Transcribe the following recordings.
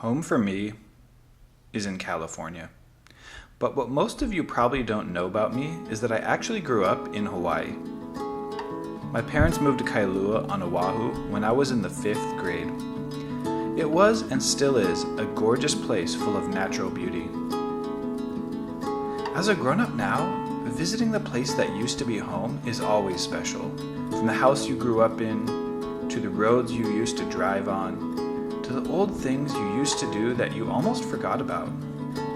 Home for me is in California. But what most of you probably don't know about me is that I actually grew up in Hawaii. My parents moved to Kailua on Oahu when I was in the 5th grade. It was and still is a gorgeous place full of natural beauty. As a grown-up now, visiting the place that used to be home is always special. From the house you grew up in, to the roads you used to drive on, to the old things you used to do that you almost forgot about.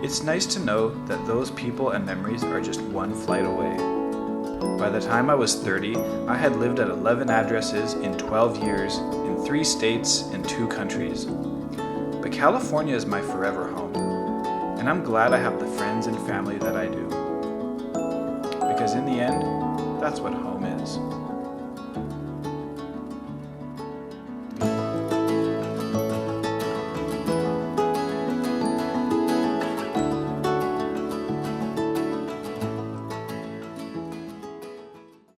It's nice to know that those people and memories are just one flight away. By the time I was 30, I had lived at 11 addresses in 12 years, in 3 states and 2 countries. But California is my forever home, and I'm glad I have the friends and family that I do. Because in the end, that's what home is.